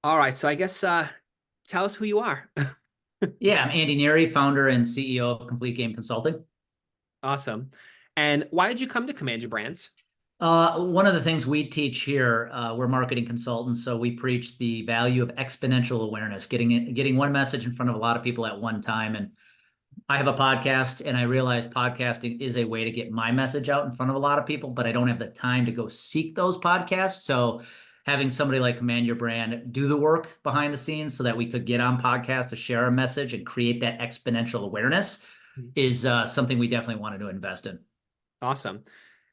All right. So I guess tell us who you are. Yeah, I'm Andy Neary, founder and CEO of Complete Game Consulting. Awesome. And why did you come to Command Your Brands? One of the things we teach here, we're marketing consultants, so we preach the value of exponential awareness, getting one message in front of a lot of people at one time. And I have a podcast, and I realize podcasting is a way to get my message out in front of a lot of people, but I don't have the time to go seek those podcasts. So having somebody like Command Your Brand do the work behind the scenes so that we could get on podcast to share a message and create that exponential awareness is something we definitely wanted to invest in. Awesome.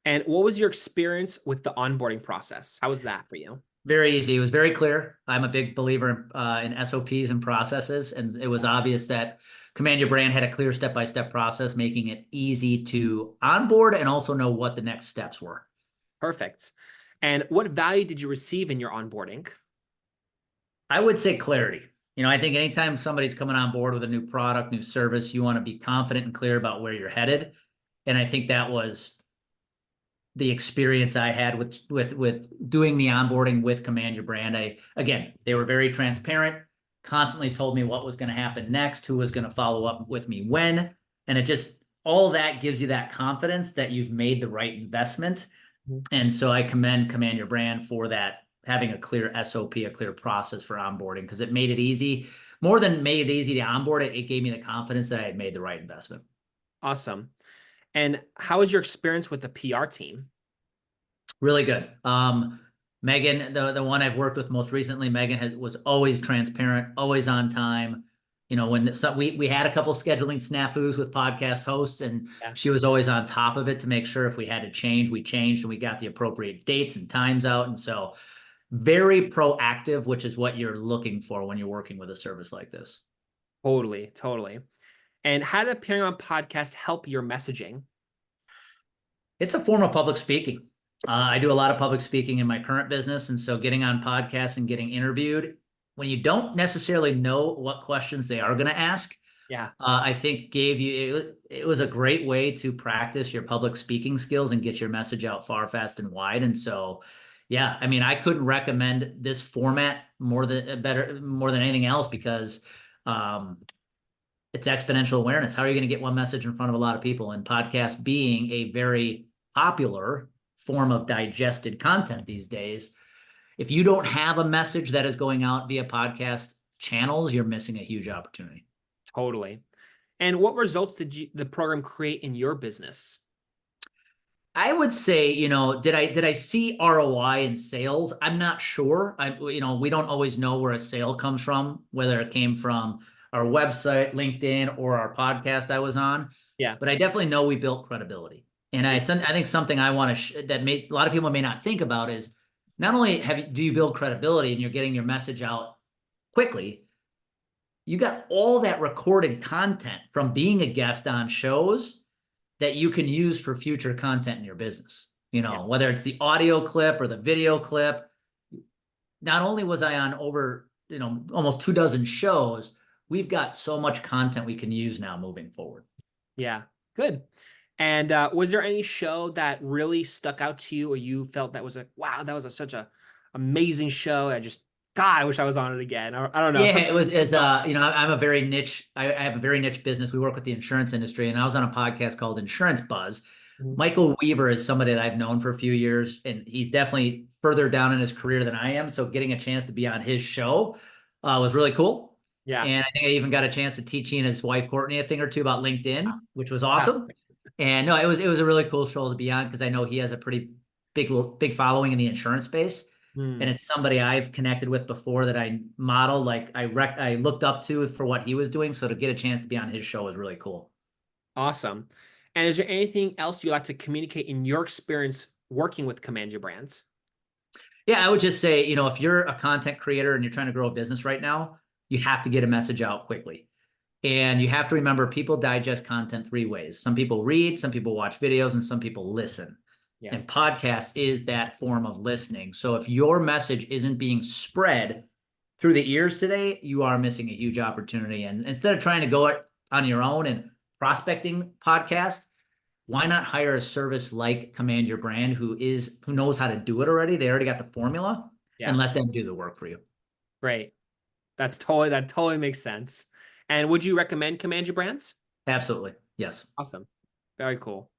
And what was your experience with the onboarding process? How was that for you? Very easy. It was very clear. I'm a big believer in SOPs and processes, and it was obvious that Command Your Brand had a clear step-by-step process, making it easy to onboard and also know what the next steps were. Perfect. And what value did you receive in your onboarding? I would say clarity. I think anytime somebody's coming on board with a new product, new service, you want to be confident and clear about where you're headed. And I think that was the experience I had with doing the onboarding with Command Your Brand. They were very transparent, constantly told me what was going to happen next, who was going to follow up with me when, and it just all of that gives you that confidence that you've made the right investment. And so I commend Command Your Brand for that, having a clear SOP, a clear process for onboarding, because it made it easy. More than made it easy to onboard it, it gave me the confidence that I had made the right investment. Awesome. And how was your experience with the PR team? Really good. Megan, the one I've worked with most recently, Megan was always transparent, always on time. We had a couple scheduling snafus with podcast hosts, and Yeah. she was always on top of it to make sure if we had to change, we changed, and we got the appropriate dates and times out. And so very proactive, which is what you're looking for when you're working with a service like this. Totally, totally. And how did appearing on podcasts help your messaging? It's a form of public speaking. I do a lot of public speaking in my current business. And so getting on podcasts and getting interviewed when you don't necessarily know what questions they are going to ask, Yeah. I think it was a great way to practice your public speaking skills and get your message out far, fast, and wide. And so, yeah, I mean, I couldn't recommend this format more than anything else because um, it's exponential awareness. How are you going to get one message in front of a lot of people? And podcast being a very popular form of digested content these days, if you don't have a message that is going out via podcast channels, you're missing a huge opportunity. Totally. And what results did the program create in your business? I would say, did I see ROI in sales? I'm not sure. We don't always know where a sale comes from, whether it came from our website, LinkedIn, or our podcast I was on. Yeah. But I definitely know we built credibility. And I think something I want to that a lot of people may not think about is not only do you build credibility and you're getting your message out quickly, you got all that recorded content from being a guest on shows that you can use for future content in your business. Yeah. Whether it's the audio clip or the video clip. Not only was I on over, almost 24 shows, we've got so much content we can use now moving forward. Yeah. Good. And was there any show that really stuck out to you, or you felt that was wow, that was such a amazing show? God, I wish I was on it again. I don't know. Yeah, Something. I'm a very niche. I have a very niche business. We work with the insurance industry, and I was on a podcast called Insurance Buzz. Mhm. Michael Weaver is somebody that I've known for a few years, and he's definitely further down in his career than I am. So getting a chance to be on his show was really cool. Yeah. And I think I even got a chance to teach he and his wife Courtney a thing or two about LinkedIn, which was Wow. awesome. And no, it was a really cool show to be on because I know he has a pretty big following in the insurance space. And Hmm. it's somebody I've connected with before that I modeled, like I looked up to for what he was doing. So to get a chance to be on his show was really cool. Awesome. And is there anything else you'd like to communicate in your experience working with Command Your Brands? Yeah, I would just say, if you're a content creator and you're trying to grow a business right now, you have to get a message out quickly. And you have to remember people digest content three ways. Some people read, some people watch videos, and some people listen. Yeah. And podcast is that form of listening. So if your message isn't being spread through the ears today, you are missing a huge opportunity. And instead of trying to go it on your own and prospecting podcast, why not hire a service like Command Your Brand who knows how to do it already? They already got the formula, Yeah. and let them do the work for you. Great. That totally makes sense. And would you recommend Command Your Brands? Absolutely. Yes. Awesome. Very cool.